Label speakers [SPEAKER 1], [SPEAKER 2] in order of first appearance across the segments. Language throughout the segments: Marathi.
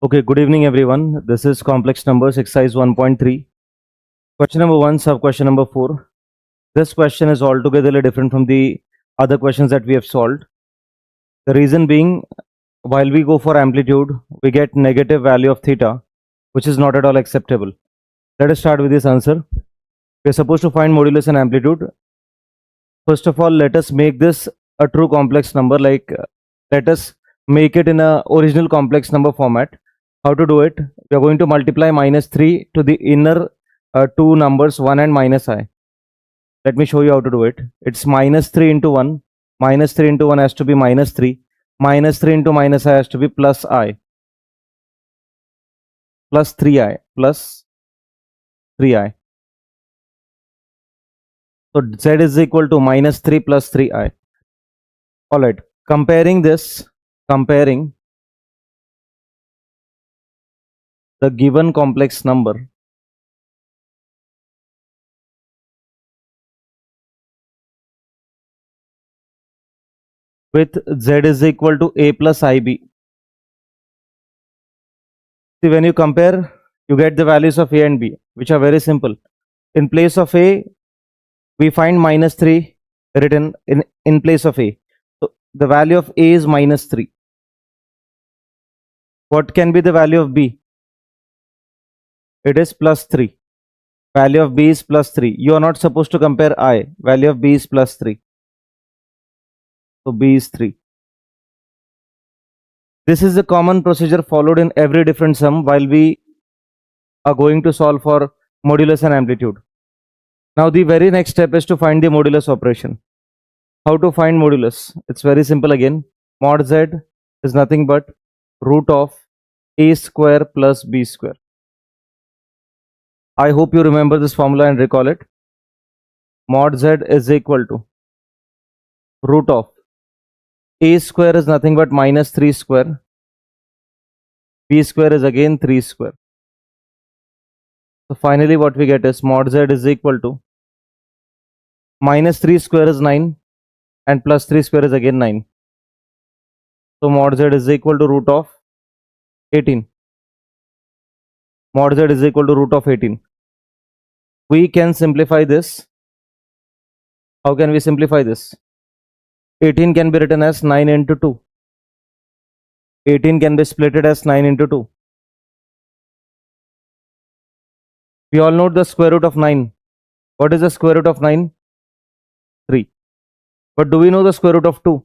[SPEAKER 1] Okay, good evening everyone. This is complex numbers exercise 1.3. Question number 1, sub question number 4. This question is altogether different from the other questions that we have solved. The reason being, while we go for amplitude, we get negative value of theta, which is not at all acceptable. Let us start with this answer. We are supposed to find modulus and amplitude. First of all, let us make this a true complex number, let us make it in a original complex number format. How to do it? We are going to multiply -3 to the inner two numbers 1 and -i. Let me show you how to do it. It's -3 into 1. -3 into 1 has to be -3. -3 into -i has to be plus i. Plus 3i. Plus 3i. So z is equal to -3 plus 3i. Alright. Comparing the given complex number with z is equal to a plus ib. See, when you compare, you get the values of a and b, which are very simple. In place of a, we find -3 written in place of a. So the value of a is -3. What can be the value of b? It is +3. Value of b is +3. You are not supposed to compare I. Value of b is +3. So b is 3. This is the common procedure followed in every different sum while we are going to solve for modulus and amplitude. Now the very next step is to find the modulus operation. How to find modulus? It's very simple again. Mod z is nothing but root of a square plus b square. I hope you remember this formula and recall it. Mod z is equal to root of a square is nothing but -3 square. B square is again 3 square. So finally what we get is mod z is equal to -3 square is 9 and plus 3 square is again 9. So mod z is equal to root of 18. Mod z is equal to root of 18. We can simplify this. How can we simplify this? 18 can be written as 9 into 2. 18 can be splitted as 9 into 2. We all know the square root of 9. What is the square root of 9? 3. But do we know the square root of 2?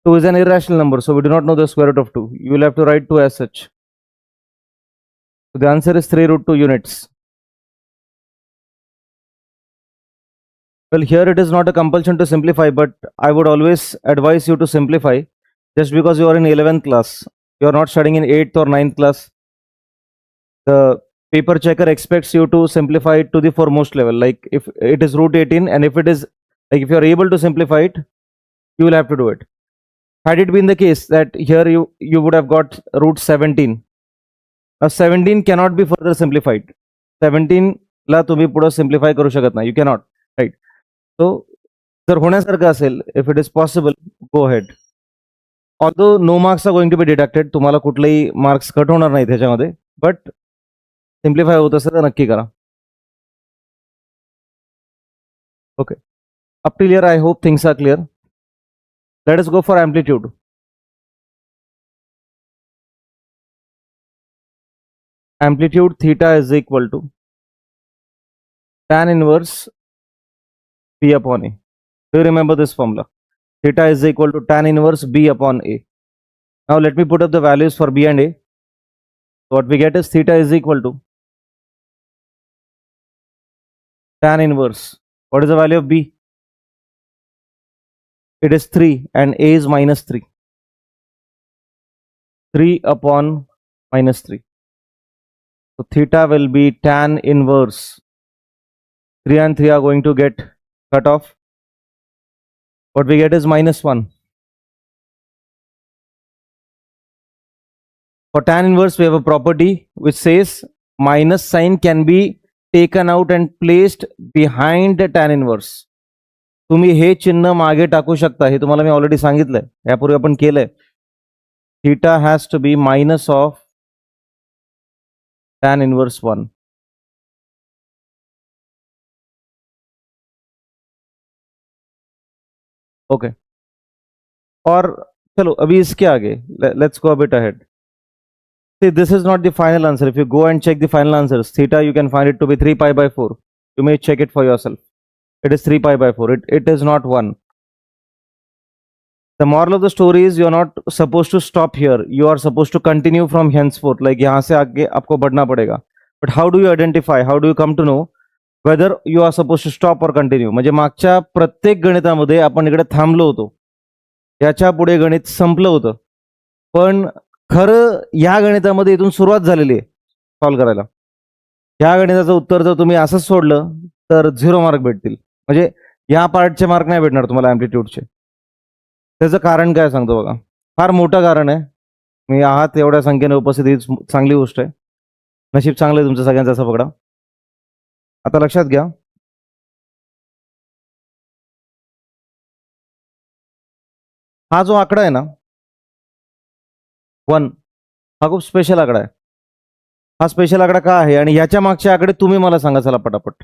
[SPEAKER 1] 2 is an irrational number, so we do not know the square root of 2. You will have to write 2 as such. So the answer is 3 root 2 units. Well, here it is not a compulsion to simplify, but I would always advise you to simplify. Just because you are in 11th class, you are not studying in 8th or 9th class, the paper checker expects you to simplify it to the foremost level. Like if it is root 18 and if it is like if you are able to simplify it, you will have to do it. Had it been the case that here you would have got root 17. Now 17 cannot be further simplified. 17 ला तुम्ही पुढे simplify करू शकत नाही. You cannot, right? So जर होण्यासारखं असेल, if it is possible, go ahead. Although no marks are going to be deducted, तुम्हाला कुठलेही marks कट होणार नाही त्याच्यामध्ये, but simplify होत असेल तर नक्की करा. Okay. Up till here, I hope things are clear. Let us go for amplitude. Amplitude theta is equal to tan inverse b upon a. Do you remember this formula? Theta is equal to tan inverse b upon a. Now let me put up the values for b and a. So what we get is theta is equal to tan inverse. What is the value of b? It is 3 and a is -3. 3 upon -3. So theta will be tan inverse. 3 and 3 are going to get cut off. What we get is -1. For tan inverse, we have a property which says minus sign can be taken out and placed behind the tan inverse. तुम्ही हे चिन्ह मागे टाकू शकता, हे तुम्हाला मी ऑलरेडी सांगितलंय, यापूर्वी आपण केलंय. theta has to be minus of tan inverse 1. Okay और चलो अभी इसके आगे let's go a bit ahead. See, this is not the final answer. If you go and check the final answers, theta you can find it to be 3 pi by 4. You may check it for yourself. It is 3 pi by 4. It is not 1. The moral of the story is you're not supposed to stop here. You are supposed to continue from henceforth. Like यहाँ से आगे आपको बढ़ना पड़ेगा. But how do you identify? How do you come to know whether you are supposed to stop or continue? म्हणजे मागच्या प्रत्येक गणितामध्ये आपण इकडे थांबलो होतो. याच्या पुढे गणित संपलं होतं. पण खरं या गणितामध्ये इथून सुरुवात झालेली आहे सॉल्व्ह करायला. या गणिताचं उत्तर जर तुम्ही असंच सोडलं तर 0 मार्क भेटतील. म्हणजे या पार्टचे मार्क नाही भेटणार तुम्हाला ॲम्प्लिट्यूडचे. त्याचं कारण काय सांगतो बघा. फार मोठं कारण आहे. मी आहात एवढ्या संख्येने उपस्थित ही चांगली गोष्ट आहे. नशीब चांगलं आहे तुमचं सगळ्यांचं असं पकडा. आता लक्षात घ्या. हा जो आकडा आहे ना 1 हा खूप स्पेशल आकडा आहे. हा स्पेशल आकडा का आहे आणि याच्या मागचे आकडे तुम्ही मला सांगा चला पटापट.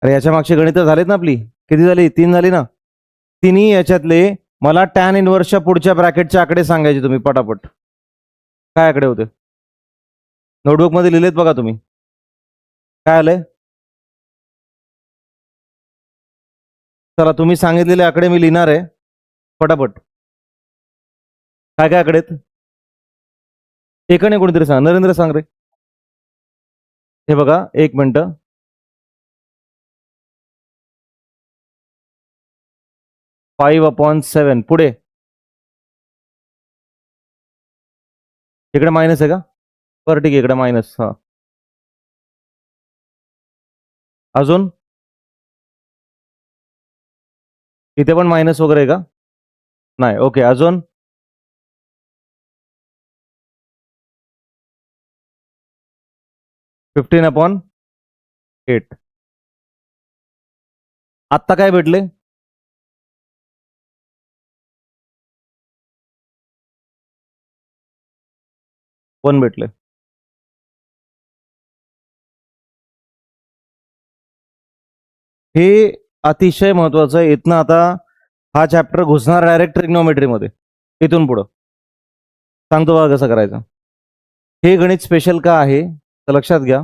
[SPEAKER 1] अरे याच्या मागची गणित झालीत ना आपली. किती झाली? 3 झाली ना. तिन्ही याच्यातले मला टॅन इनवर्सच्या पुढच्या ब्रॅकेटचे आकडे सांगायचे तुम्ही पटापट. काय आकडे होते? नोटबुक मध्ये लिहिलेत बघा तुम्ही. काय आलंय? चला तुम्ही सांगितलेले आकडे मी लिहिणार आहे पटापट. काय काय आकडे आहेत? एकाने कोणीतरी सांग. नरेंद्र सांग रे. हे बघा 1 मिनिट. (5/7) पुढे इकडे मायनस आहे का? बरं ठीक आहे इकडे मायनस. हा अजून इथे पण मायनस वगैरे आहे का? नाही. ओके अजून 15/8. आत्ता काय भेटले? वन भेटले. हे अतिशय महत्वाचं आहे. इथनं आता हा चॅप्टर घुसणार डायरेक्ट ट्रिग्नोमेट्री मध्ये. इथून पुढं सांगतो बघा कसं करायचं. हे गणित स्पेशल का आहे तर लक्षात घ्या.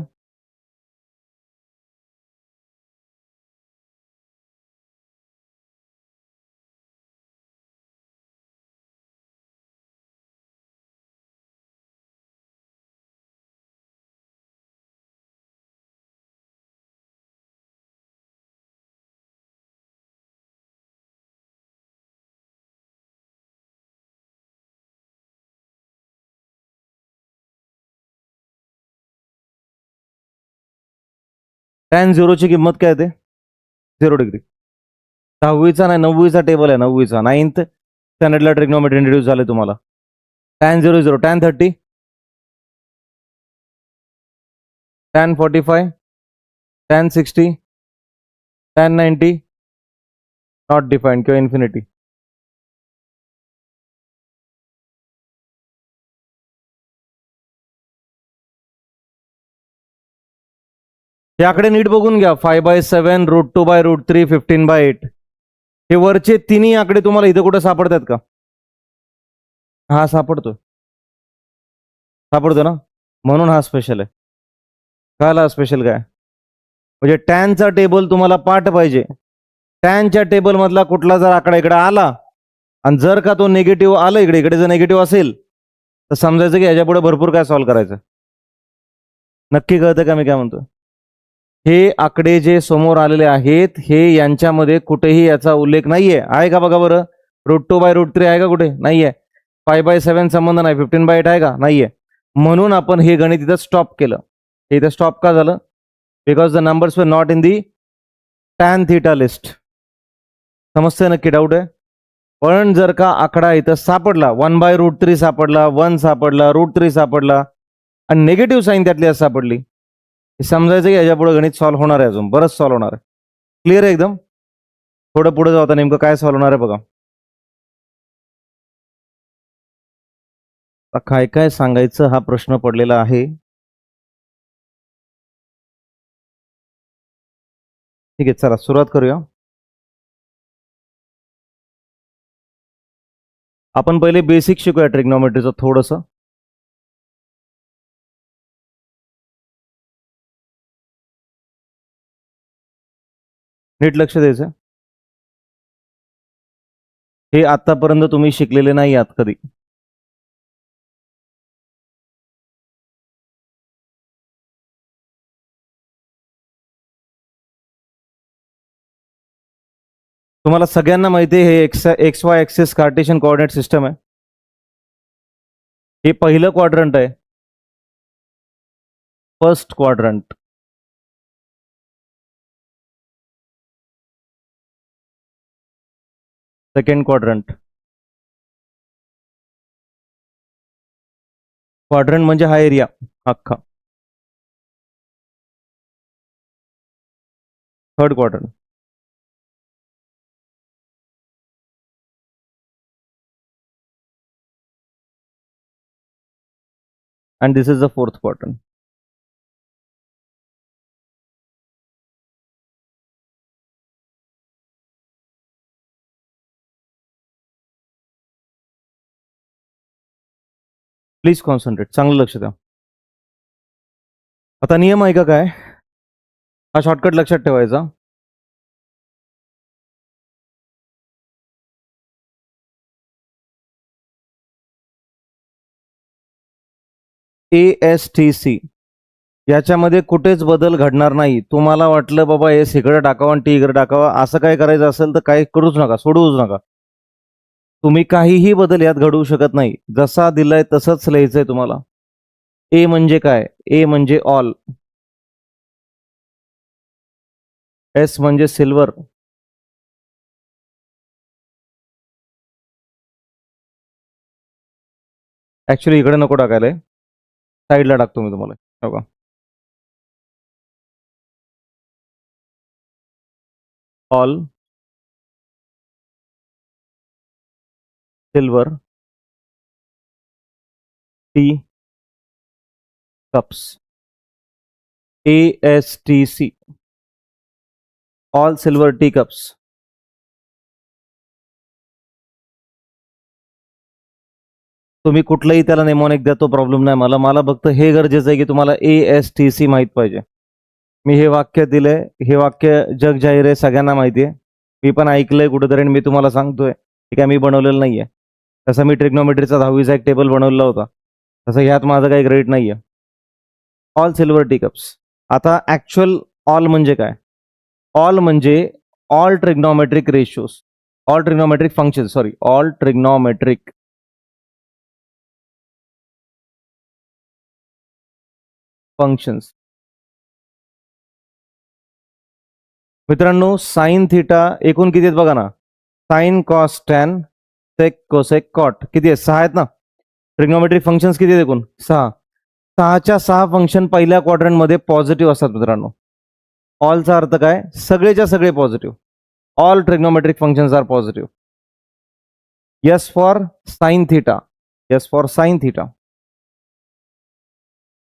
[SPEAKER 1] tan 0 ची किंमत काय येते? 0 डिग्री. 10वीचा नाही 9वीचा टेबल आहे. 9वीचा 9th स्टँडर्डला ट्रिग्नोमेट्री इंट्रोड्यूस झाले तुम्हाला. tan 0 0. tan 30, tan 45, tan 60, tan 90 not defined किंवा इन्फिनिटी. हे आकडे नीट बघून घ्या. 5/7, √2/√3, 15/8. हे वरचे तिन्ही आकडे तुम्हाला इथे कुठे सापडतात का? हा सापडतो. सापडतो ना. म्हणून हा स्पेशल आहे. काय स्पेशल काय म्हणजे टॅनचा टेबल तुम्हाला पाठ पाहिजे. टॅनच्या टेबल मधला कुठला जर आकडा इकडे आला आणि जर का तो निगेटिव्ह आला इकडे इकडे जर निगेटिव्ह असेल तर समजायचं की याच्या पुढे भरपूर काय सॉल्व्ह करायचं. नक्की कळतं का मी काय म्हणतो? हे आकडे जे समोर आलेले आहेत हे यांच्यामध्ये कुठेही याचा उल्लेख नाहीये. आहे का बघा बरं? √2/√3 आहे का कुठे? नाहीये. 5/7 संबंध नाही. 15/8 आहे का? नाहीये. म्हणून आपण हे गणित इथं स्टॉप केलं. इथं स्टॉप का झालं? Because the numbers were not in the tan theta list. समजतंय नक्की? डाऊट आहे? पण जर का आकडा इथं सापडला 1/√3 सापडला, 1 सापडला, √3 सापडला आणि निगेटिव्ह साईन त्यातली सापडली, समजायचं की याच्या पुढे गणित सॉल्व्ह होणार आहे. अजून बरंच सॉल्व्ह होणार आहे. क्लिअर आहे एकदम? थोडं पुढे जाऊ आता नेमकं काय सॉल्व्ह होणार आहे बघा. आता काय काय सांगायचं हा प्रश्न पडलेला आहे. ठीक आहे, चला सुरुवात करूया. आपण पहिले बेसिक शिकूया ट्रिग्नॉमेट्रीचं थोडंसं. नीट लक्ष द्यायचं. हे आतापर्यंत तुम्ही शिकलेले नाही आहात कधी. तुम्हाला सगळ्यांना माहिती आहे हे x Y axis Cartesian coordinate system आहे. हे पहिलं क्वाड्रंट आहे, first quadrant. Second quadrant. Quadrant म्हणजे हा एरिया अख्खा. Third quadrant. And this is the fourth quadrant. Please concentrate, चांगलं लक्ष द्या. आता नियम आहे का काय, हा शॉर्टकट लक्षात ठेवायचा. ASTC याच्यामध्ये कुठेच बदल घडणार नाही. तुम्हाला वाटलं बाबा एस इकडे टाकावं आणि टी इकडे टाकावा, असं काय करायचं असेल तर काही करूच नका, सोडूच नका. तुम्ही काहीही बदल यात घडवू शकत नाही. जसा दिलाय तसंच लिहायचंय तुम्हाला. ए म्हणजे काय, ए म्हणजे ऑल, एस म्हणजे सिल्वर, ऍक्च्युली इकडे नको टाकायला, साईडला टाकतो मी तुम्हाला. बघा, all, silver, tea cups. ASTC, all silver tea cups. तुम्ही कुठलंही त्याला नेमोनिक द्या, तो प्रॉब्लेम नाही मला. मला फक्त हे गरजेचं आहे की तुम्हाला ASTC माहित पाहिजे. मी हे वाक्य दिलंय, हे वाक्य जग जाहीर आहे, सगळ्यांना माहिती आहे. मी पण ऐकलंय कुठेतरी आणि मी तुम्हाला सांगतोय. ठीक आहे, मी बनवलेलं नाहीये. तसं मी ट्रिग्नोमेट्रीचा 10वीचा एक टेबल बनवलेला होता, तसं ह्यात माझं काही क्रेडिट नाहीये. All silver tea cups. आता ऍक्च्युअल ऑल म्हणजे काय, ऑल म्हणजे all trigonometric ratios, all trigonometric function, sorry, all trigonometric functions. मित्रांनो, साइन थीटा एकूण किती आहेत बघा ना, sine cos tan sec cosec cot, किती आहेत, 6 आहेत ना. ट्रिग्नोमेट्रिक फंक्शन्स किती आहेत एकूण, 6. 6च्या 6 फंक्शन पहिल्या क्वाड्रंटमध्ये पॉझिटिव्ह असतात मित्रांनो. ऑलचा अर्थ काय, सगळेच्या सगळे positive. All trigonometric functions are positive. S for sine theta, S for sine theta.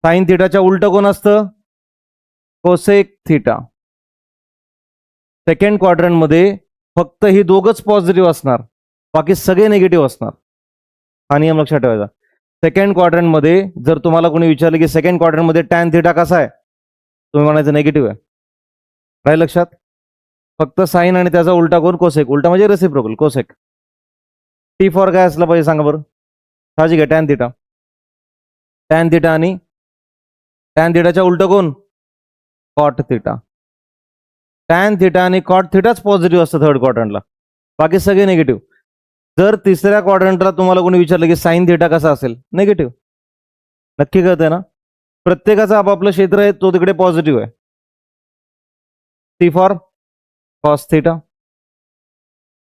[SPEAKER 1] Sine थीटाच्या उलट कोण असतं, कोसेक थीटा. सेकंड क्वाड्रंट मध्ये फक्त ही दोघच पॉझिटिव्ह असणार, बाकी सगळे निगेटिव्ह असणार. हा नियम लक्षात ठेवायचा. सेकंड क्वाड्रंट मध्ये जर तुम्हाला कोणी विचारलं की सेकंड क्वाड्रंट मध्ये टॅन थीटा कसा आहे, तुम्ही म्हणायचं निगेटिव्ह आहे. राहील लक्षात. फक्त साइन आणि त्याचा उलटा कोण, कोसेक. उलटा म्हणजे रेसिप्रोकल, कोसेक. टी फॉर काय असलं पाहिजे सांगा बरं, साहजिक आहे टॅन थीटा. टॅन थीटा आणि टॅन थीटाच्या उलट कोण, कॉट थीटा. टॅन थीटा आणि कॉट थीटाच पॉझिटिव्ह असतं थर्ड क्वाड्रंटला, बाकी सगळे निगेटिव्ह. जर तिसऱ्या क्वाड्रंटला तुम्हाला कोणी विचारलं की साइन थीटा कसा असेल, निगेटिव्ह. नक्की कळतंय ना. प्रत्येकाचं आपापलं क्षेत्र आहे, तो तिकडे पॉझिटिव्ह आहे. T for cos theta,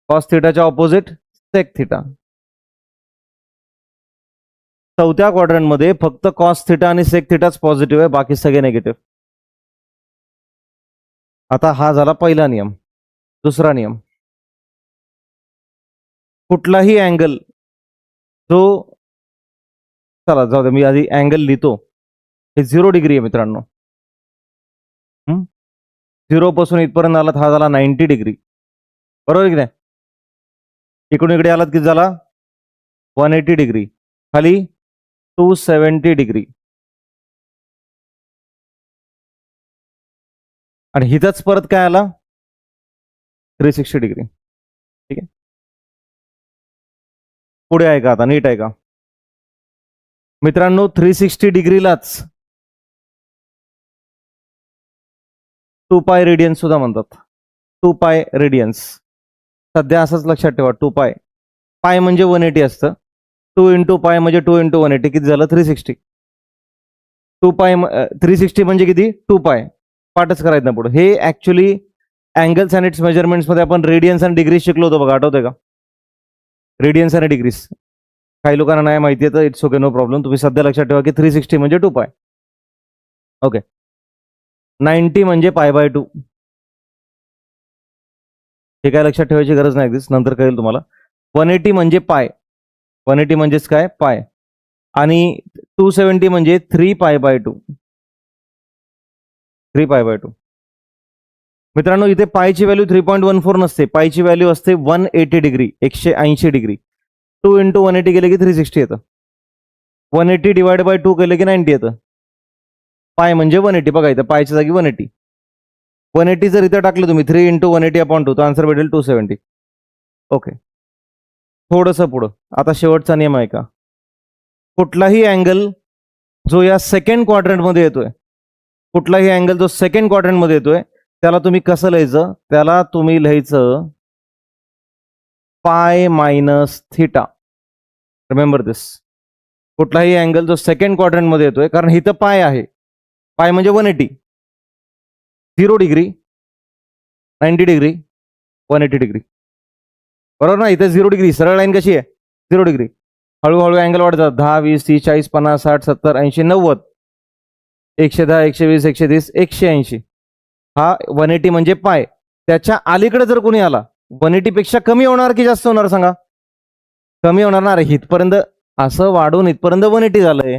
[SPEAKER 1] cos थीटाच्या ऑपोजिट सेक थीटा. चौथ्या क्वाड्रंट मध्ये फक्त कॉस थीटा आणि सेक थीटाच पॉझिटिव्ह आहे, बाकी सगळे निगेटिव्ह. आता हा झाला पहिला नियम. दुसरा नियम, कुठलाही अँगल जो चला जाऊ दे, मी आधी अँगल लिहितो. हे 0 डिग्री आहे मित्रांनो. 0 पासून इथपर्यंत आलात, हा झाला 90 डिग्री, बरोबर की नाही. इकडून इकडे आलात किती झाला 180 डिग्री, खाली 270 डिग्री, आणि हिथंच परत काय आला 360 डिग्री. ठीक आहे, पुढे आहे का आता, नीट आहे का मित्रांनो. 360 डिग्रीलाच 2 पाय रेडियन्स सुद्धा म्हणतात. 2 पाय रेडियन्स सध्या असंच लक्षात ठेवा. 2 पाय, पाय म्हणजे 180 असतं. 2 इंटू पाय म्हणजे 2 इंटू 180, किती झालं 360. 2 पाय 360 म्हणजे किती 2 पाय, पाठच करायचं ना पुढे. हे actually angles and it's measurements मध्ये आपण रेडियन्स आणि डिग्रीज शिकलो होतो बघा, आठवतंय का. रेडियन्स आणि डिग्रीज काही लोकांना नाही माहिती आहे तर इट्स ओके, नो प्रॉब्लेम. तुम्ही सध्या लक्षात ठेवा की 360 म्हणजे 2 पाय. ओके, 90 म्हणजे पाय बाय 2. हे काय लक्षात ठेवायची गरज नाही, अगदीच नंतर कळेल तुम्हाला. 180 म्हणजे पाय, 180 म्हणजेच काय पाय, आणि 270 म्हणजे 3 पाय बाय 2. 3 पाय बाय 2 मित्रांनो. इथे पायची व्हॅल्यू 3.14 नसते, पायची व्हॅल्यू असते 180 डिग्री, 180 डिग्री. 2 इंटू 180 केले की 360 येतं. 180 डिवाइड बाय 2 केले की 90 येतं. पाय म्हणजे 180, बघा इथं पायच्या जागी 180. 180 जर इथं टाकलं तुम्ही 3 इंटू 180 अपॉन 2, तर आन्सर भेटेल 270. ओके, थोडंसं पुढं. आता शेवटचा नियम आहे का, कुठलाही अँगल जो या सेकंड क्वाड्रंटमध्ये येतोय, कुठलाही अँगल जो सेकंड क्वाड्रंटमध्ये येतोय, त्याला तुम्ही कसं लिहायचं, त्याला तुम्ही लिहायचं पाय मायनस थिटा. रिमेंबर दिस. कुठलाही अँगल जो सेकंड क्वाड्रंटमध्ये येतोय, कारण इथं पाय आहे, पाय म्हणजे 180, 0 डिग्री, 90 डिग्री, 180 डिग्री, बरोबर ना. इथे 0 डिग्री, सरळ लाईन कशी आहे 0 डिग्री. हळूहळू अँगल वाढतात, 10 20 30 40 50 60 70 80 90, 110 120 130 180. हा 180 म्हणजे पाय. त्याच्या अलीकडे जर कोणी आला, 180 पेक्षा कमी होणार की जास्त होणार सांगा. कमी होणार ना. अरे इथपर्यंत असं वाढून इथपर्यंत 180 झालंय,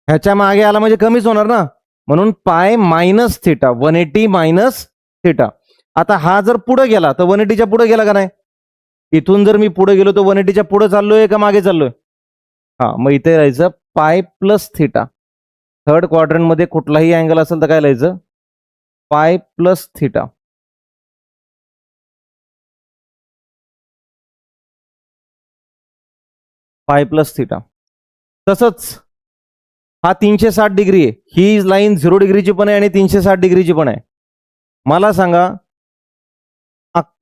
[SPEAKER 1] ह्याच्या मागे आला म्हणजे कमीच होणार ना. म्हणून पाय मायनस थिटा, 180 मायनस थिटा. आता हा जर पुढे गेला तर 180च्या पुढे गेला का नाही. इथून जर मी पुढे गेलो तर 180च्या पुढे चाललोय का मागे चाललोय. हा, मग इथे राहायचं पाय प्लस थिटा. थर्ड क्वाड्रंट मध्ये कुठलाही अँगल असेल तर काय लिहायचं पाय प्लस थिटा. पाय प्लस थिटा. तसंच हा 360 डिग्री आहे, ही लाईन 0 डिग्रीची पण आहे आणि 360 डिग्रीची पण आहे. मला सांगा,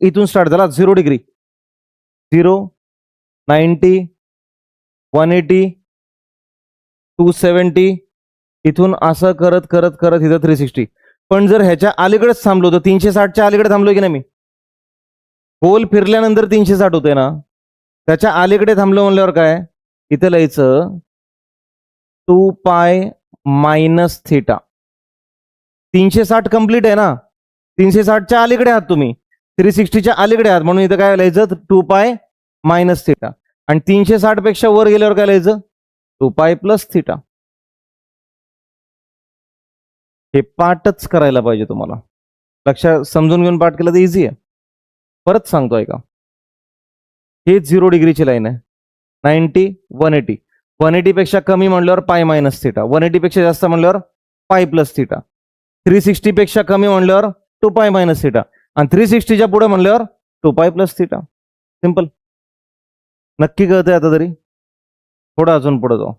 [SPEAKER 1] इथून स्टार्ट झाला 0 डिग्री, 0 90 180 270, इथून असं करत करत करत इथं 360. पण जर ह्याच्या अलीकडेच थांबलो तर 360च्या अलीकडे थांबलोय की नाही मी, गोल फिरल्यानंतर 360 होते ना, त्याच्या अलीकडे थांबलो म्हणल्यावर काय इथे लिहायचं 2 पाय मायनस थिटा. 360 कंप्लीट आहे ना, 360च्या अलीकडे आहात तुम्ही, 360च्या अलीकडे आहात, म्हणून इथं काय लिहायचं 2 पाय मायनस थिटा. आणि 360 पेक्षा वर गेल्यावर काय लिहायचं 2 पाय प्लस थिटा. हे पाठच करायला पाहिजे तुम्हाला, लक्षात समजून घेऊन पाठ केलं तर इझी आहे. परत सांगतोय का, हे 0 डिग्रीची लाईन आहे, 90 180, 180 पेक्षा कमी म्हणल्यावर पाय मायनस थिटा, 180 पेक्षा जास्त म्हणल्यावर पाय प्लस थिटा, 360 पेक्षा कमी म्हणल्यावर 2 पाय मायनस थिटा, आणि 360च्या पुढे म्हणल्यावर 2 पाय प्लस थिटा. सिंपल. नक्की कळतंय आता तरी, थोडं अजून पुढे जाऊ.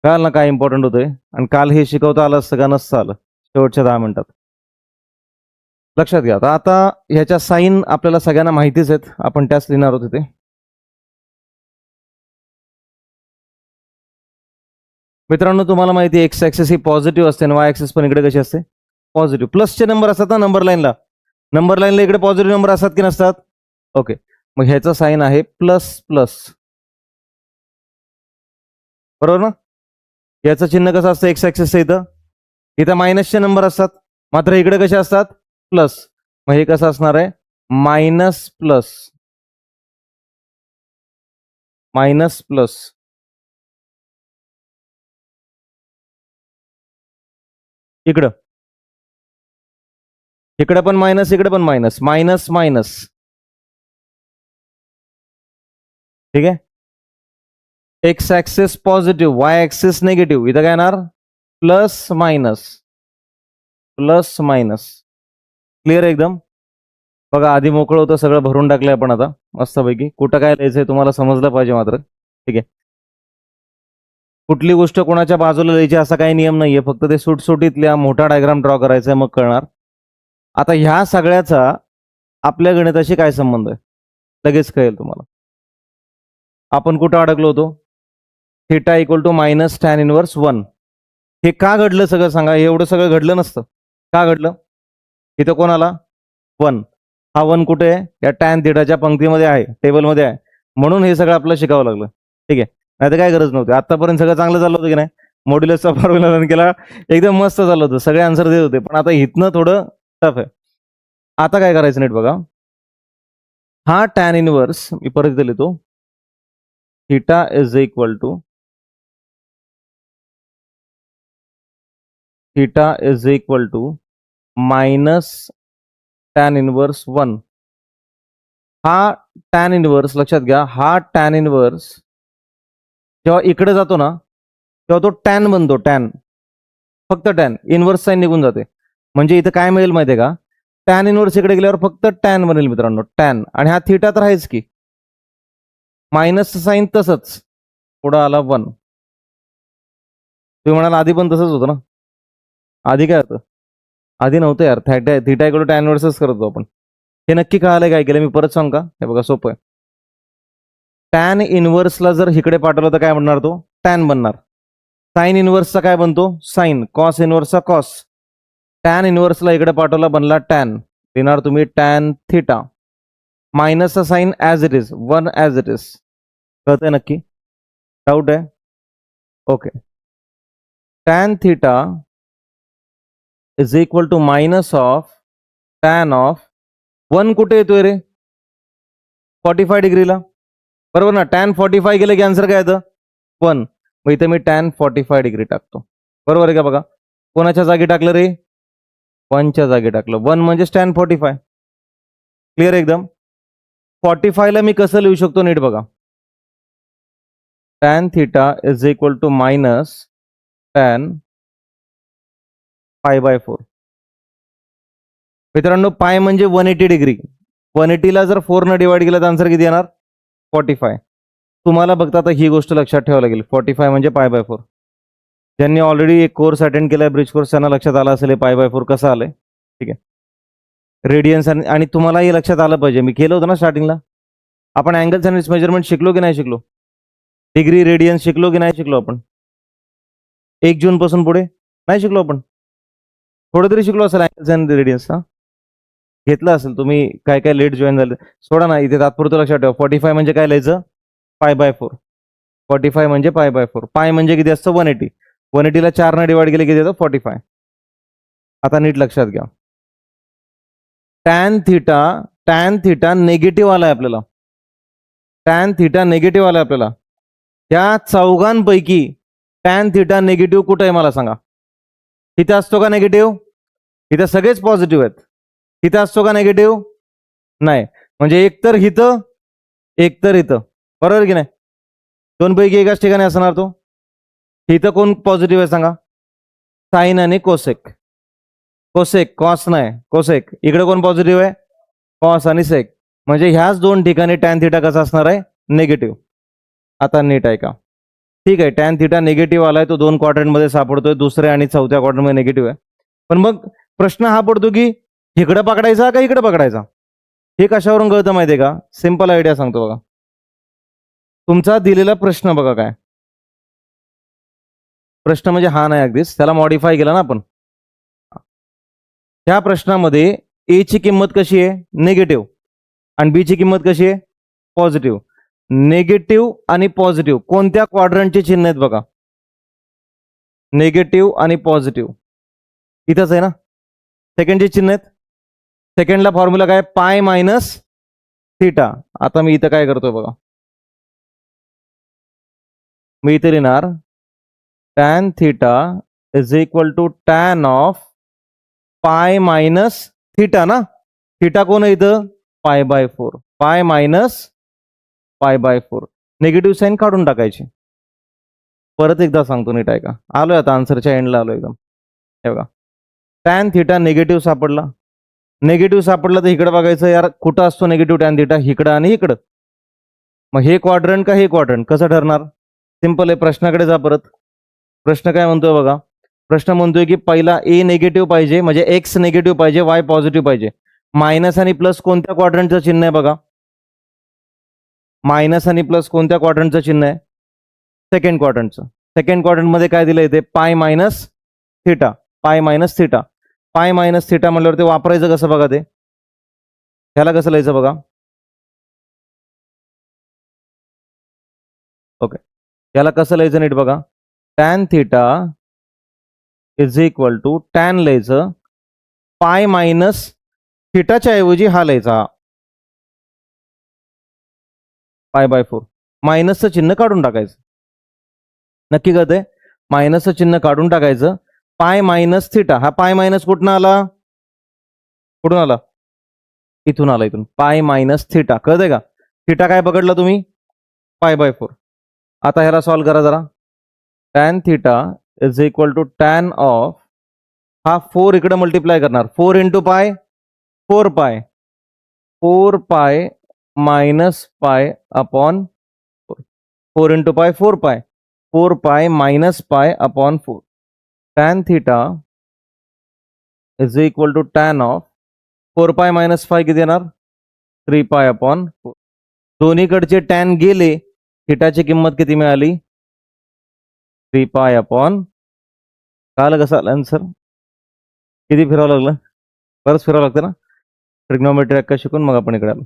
[SPEAKER 1] काल ना काय इम्पॉर्टंट होतंय, आणि काल हे शिकवता आलं असतं का नसतं आलं शेवटच्या 10 मिनिटात. लक्षात घ्या. आता ह्याच्या साईन आपल्याला सगळ्यांना माहितीच आहेत, आपण त्याच लिहिणार आहोत इथे. मित्रांनो तुम्हाला माहिती आहे एक्स ऍक्सिस ही पॉझिटिव्ह असते आणि वाय ऍक्सिस पण इकडे कशी असते पॉझिटिव्ह. प्लसचे नंबर असतात ना नंबर लाईनला इकडे पॉझिटिव्ह नंबर असतात की नसतात. ओके, मग ह्याचं साईन आहे प्लस प्लस, बरोबर ना. याचं चिन्ह कसं असतं एक्स ऍक्सिसचं, इथं इथं मायनसचे नंबर असतात, मात्र इकडे कसे असतात प्लस. मग हे कसं असणार आहे मायनस प्लस मायनस प्लस. इकडं, इकडे पण मायनस, इकडे पण मायनस, मायनस मायनस. ठीक आहे. X axis positive, Y axis negative. इथं काय येणार? Plus minus, plus minus. Clear एकदम? बघा आधी मोकळं होतं, सगळं भरून टाकलंय आपण आता मस्तपैकी. कुठं काय लिहायचंय तुम्हाला समजलं पाहिजे मात्र. ठीक आहे. कुठली गोष्ट कोणाच्या बाजूला लिहायची असा काही नियम नाहीये, फक्त ते सुटसुटीतल्या मोठा डायग्राम ड्रॉ करायचा आहे, मग कळणार. आता ह्या सगळ्याचा आपल्या गणिताशी काय संबंध आहे लगेच कळेल तुम्हाला. आपण कुठं अडकलो होतो? Theta equal to minus tan inverse 1. हे का घडलं सगळं सांगा? एवढं सगळं घडलं नसतं. का घडलं? इथं कोण आला? 1. हा 1 कुठे आहे? या टॅन थिटाच्या पंक्तीमध्ये आहे, टेबलमध्ये आहे, म्हणून हे सगळं आपल्याला शिकावं लागलं. ठीक आहे, नाही तर काय गरज नव्हती. आतापर्यंत सगळं चांगलं चाललं होतं की नाही? मॉड्युलसचा फॉर्म्युला रन केला, एकदम मस्त चाललं होतं, सगळे आन्सर देत होते. पण आता इथनं थोडं टफ आहे. आता काय करायचं नीट बघा. हा टॅन इनवर्स मी परत इथे लिहितो. Theta is equal to minus tan inverse 1. हा टॅन इनवर्स लक्षात घ्या, हा टॅन इनवर्स जेव्हा इकडे जातो ना तेव्हा तो टॅन बनतो, टॅन. फक्त टॅन, इनवर्स साईन निघून जाते. म्हणजे इथं काय मिळेल माहितीये का? टॅन इनवर्स इकडे गेल्यावर फक्त टॅन बनेल मित्रांनो, टॅन. आणि हा थिटा तर आहेच की, मायनस साईन तसंच पुढं आला 1. तुम्ही म्हणाल आधी पण तसंच होतं ना? आधी काय होतं? आधी नव्हतं यार, थिटा इकडे टॅन इनवर्सच करत होतो आपण. हे नक्की कळालं काय केलं मी परत सांग का? हे बघा सोपं आहे. टॅन इनवर्सला जर इकडे पाठवलं तर काय बनणार? तो टॅन बनणार. साइन इनवर्सचा काय बनतो? साइन. कॉस इनवर्सचा कॉस. टॅन इनवर्सला इकडे पाठवला बनला टॅन. लिहिणार तुम्ही टॅन थिटा. मायनसचा sine as it is, 1 as it is. कळतंय नक्की? डाऊट आहे? Okay. Tan theta is equal to minus of tan of 1 कुठे येतोय रे? 45 डिग्रीला, बरोबर ना? टॅन 45 गेलं की आन्सर काय येतं? 1. मग इथे मी टॅन 45 डिग्री टाकतो, बरोबर आहे का? बघा कोणाच्या जागी टाकलं रे? 1च्या जागी टाकलं. 1 म्हणजे टॅन 45. क्लिअर एकदम? 45 ला मी कसं लिहू शकतो नीट बघा. Tan theta is equal to minus tan π/4. मित्रांनो पाय म्हणजे 180 डिग्री. 180 ला जर 4 न डिवाइड केलं तर आन्सर किती येणार? 45. तुम्हाला बघता आता ही गोष्ट लक्षात ठेवावी लागेल, 45 म्हणजे π/4. ज्यांनी ऑलरेडी एक कोर्स अटेंड केलाय ब्रिज कोर्स त्यांना लक्षात आलं असेल π/4 कसं आलंय. ठीक आहे. रेडियन्स आणि तुम्हाला हे लक्षात आलं पाहिजे, मी केलं होतं ना स्टार्टिंगला. आपण अँगल्स आणि मेजरमेंट शिकलो की नाही शिकलो? डिग्री रेडियन्स शिकलो की नाही शिकलो आपण? 1 जून पासून पुढे नाही शिकलो आपण? थोडं तरी शिकलो असेल अँगल्स आणि रेडियन्स. हा घेतलं असेल तुम्ही, काय काय लेट जॉईन झालं सोडा ना. इथे तात्पुरतं लक्षात ठेवा, 45 म्हणजे काय लिहायचं? π/4. 45 म्हणजे π/4. पाय म्हणजे किती असतं? 180. 180 ला 4 न डिवाइड केले किती येतं? 45. आता नीट लक्षात घ्या, टॅन थिटा निगेटिव्ह आलाय आपल्याला. टॅन थिटा निगेटिव्ह आलाय आपल्याला. या चौघांपैकी टॅन थिटा निगेटिव्ह कुठे आहे मला सांगा? इथे असतो का निगेटिव्ह? इथे सगळेच पॉझिटिव्ह आहेत. इथे असतो का निगेटिव्ह? नाही. म्हणजे एक तर इथं, एक तर इथं, बरोबर की नाही? दोन पैकी एकाच ठिकाणी असणार तो. इथं कोण पॉझिटिव्ह आहे सांगा? साइन आणि कोसेक. कोसेक, कॉस नाही, कोसेक. इकडे कोण पॉझिटिव्ह आहे? कॉस आणि सेक. म्हणजे ह्याच दोन ठिकाणी टॅन थिटा कसा असणार आहे? निगेटिव्ह. आता नीट आहे का? ठीक आहे, टॅन थिटा निगेटिव्ह आलाय, तो 2 क्वाड्रंटमध्ये सापडतोय, दुसऱ्या आणि चौथ्या क्वाड्रंटमध्ये निगेटिव्ह आहे. पण मग प्रश्न हा पडतो की इकडे पकडायचा का इकडे पकडायचा? हे कशावरून कळतं माहितीये का? सिंपल आयडिया सांगतो बघा. तुमचा दिलेला प्रश्न बघा काय. प्रश्न म्हणजे हा नाही अगदीच, त्याला मॉडिफाय केला ना आपण. ह्या प्रश्नामध्ये ए ची किंमत कशी आहे? निगेटिव्ह. आणि बी ची किंमत कशी आहे? पॉझिटिव्ह. निगेटिव्ह आणि पॉझिटिव्ह कोणत्या क्वाड्रंटचे चिन्ह आहेत बघा? निगेटिव्ह आणि पॉझिटिव्ह इथंच आहे ना. सेकंडचे चिन्ह आहेत. सेकंडला फॉर्म्युला काय? पाय मायनस थिटा. आता मी इथं काय करतोय बघा, मी इथे लिहिणार tan theta is equal to tan of pi minus theta ना. थिटा कोण आहे इथं? Pi by 4. Pi minus pi by 4. Negative sine काढून टाकायची. परत एकदा सांगतो नीट आहे का. आलोय आता आन्सरच्या एंडला आलो एकदम. हे बघा, टॅन थिटा निगेटिव्ह सापडला. निगेटिव्ह सापडला तर इकडे बघायचं यार, कुठं असतो निगेटिव्ह टॅन थिटा? इकडं आणि इकडं. मग हे क्वाड्रंट का हे क्वाड्रंट? कसं ठरणार? सिंपल आहे. प्रश्नाकडे जा परत. प्रश्न काय म्हणतोय बघा. प्रश्न म्हणतोय की पहिला ए निगेटिव्ह पाहिजे, म्हणजे एक्स निगेटिव्ह पाहिजे, वाय पॉझिटिव्ह पाहिजे. मायनस आणि प्लस कोणत्या क्वाड्रंटचं चिन्ह आहे बघा? मायनस आणि प्लस कोणत्या क्वाड्रंटचं चिन्ह आहे? सेकंड क्वाड्रंटचं. सेकंड क्वाड्रंटमध्ये काय दिलं इथे? पाय मायनस थिटा. पाय मायनस थिटा. पाय मायनस थिटा म्हटल्यावर ते वापरायचं कसं बघा? ते ह्याला कसं लिहायचं बघा? ओके, याला कसं लिहायचं नीट बघा. Tan theta is equal to tan लिहायचं, पाय मायनस थिटाच्या ऐवजी हा लिहायचा पाय बाय 4. मायनसचं चिन्ह काढून टाकायचं. नक्की कळतंय? मायनसचं चिन्ह काढून टाकायचं. पाय मायनस थिटा. हा पाय मायनस कुठून आला? कुठून आला? इथून आला. इथून पाय मायनस थिटा. कळतंय का? थिटा काय पकडला तुम्ही? Pi by 4. आता ह्याला सॉल्व करा जरा. Tan theta is equal to tan of, हा 4 इकडे मल्टिप्लाय करणार. 4 इंटू पाय 4 पाय. 4 pi minus pi upon 4. 4 into pi 4 पाय. 4 pi minus pi upon 4. Tan theta is equal to tan of 4 pi minus 5 किती येणार? 3 पाय अपॉन 4. दोन्हीकडचे टॅन गेले. थिटाची किंमत किती मिळाली? 3 पाय अपॉन, कळालं कसं आलं आन्सर? किती फिरावं लागलं? बरंच फिरावं लागतं ना. ट्रिग्नोमेट्री अक्का शिकून मग आपण इकडे आलो.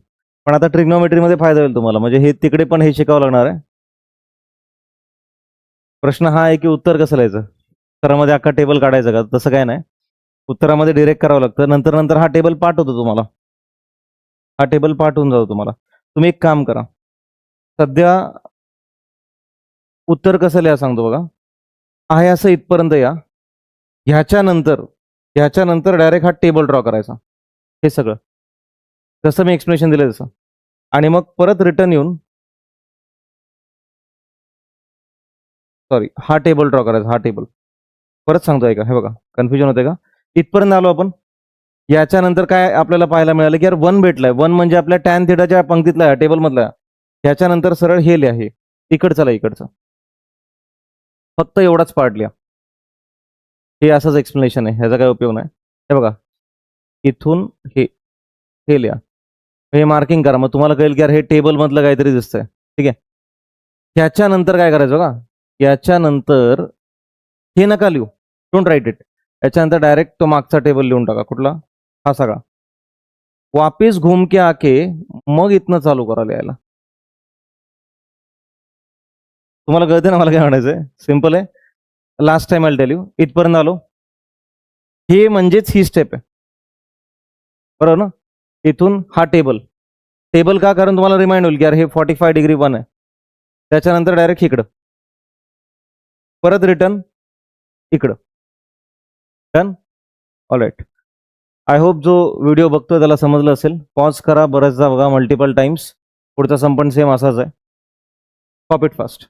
[SPEAKER 1] पण आता ट्रिग्नोमेट्रीमध्ये फायदा होईल तुम्हाला, म्हणजे हे तिकडे पण हे शिकावं लागणार आहे. प्रश्न हा आहे की उत्तर कसं लिहायचं? उत्तरामध्ये अख्खा टेबल काढायचं का? तसं काय नाही. उत्तरामध्ये डिरेक्ट करावं लागतं. नंतर नंतर हा टेबल पाठ होतो तुम्हाला. हा टेबल पाठ होऊन जातो तुम्हाला. तुम्ही एक काम करा, सध्या उत्तर कसं लिहा सांगतो बघा. आहे असं इथपर्यंत या. ह्याच्यानंतर डायरेक्ट हा टेबल ड्रॉ करायचा. हे सगळं जसं मी एक्सप्लेनेशन दिलं तसं. आणि मग परत रिटर्न येऊन, सॉरी, हा टेबल ड्रॉ करायचा. हा टेबल परत सांगतोय का? हे बघा, कन्फ्युजन होते का? इथपर्यंत आलो आपण. याच्यानंतर काय आपल्याला पाहायला मिळालं की यार 1 भेटलाय. 1 म्हणजे आपल्या टॅन थिटाच्या पंक्तीतला टेबल मधला. ह्याच्यानंतर सरळ हे लिहा, हे इकडचं इकडचं. फक्त एवढाच पार्ट लिहा. हे असंच एक्सप्लेनेशन आहे, ह्याचा काय उपयोग नाही. हे बघा, इथून हे लिहा, हे मार्किंग करा. मग तुम्हाला कळेल की यार हे टेबल मधलं काहीतरी दिसतंय. ठीक आहे. ह्याच्यानंतर काय करायचं बघा. याच्यानंतर हे नका लिहू, डोंट राईट इट. याच्यानंतर डायरेक्ट तो मागचा टेबल लिहून टाका. कुठला? हा सगळा. वापिस घूम के आके मग इथनं चालू करा लिहायला. तुम्हाला कळते ना मला काय म्हणायचंय? सिंपल आहे. Last time I tell you. इथपर्यंत आलो, हे म्हणजेच ही स्टेप आहे, बरोबर ना. इथून हा टेबल. टेबल का? कारण तुम्हाला रिमाइंड होईल की यार हे 45 डिग्री 1 आहे. त्याच्यानंतर डायरेक्ट इकडं, परत रिटर्न इकडं. डन. ऑलराईट. आय होप जो व्हिडिओ बघतोय त्याला समजलं असेल. पॉज करा, बऱ्याचदा बघा मल्टिपल टाइम्स. पुढचा सम पण सेम असाच आहे. Copy it fast.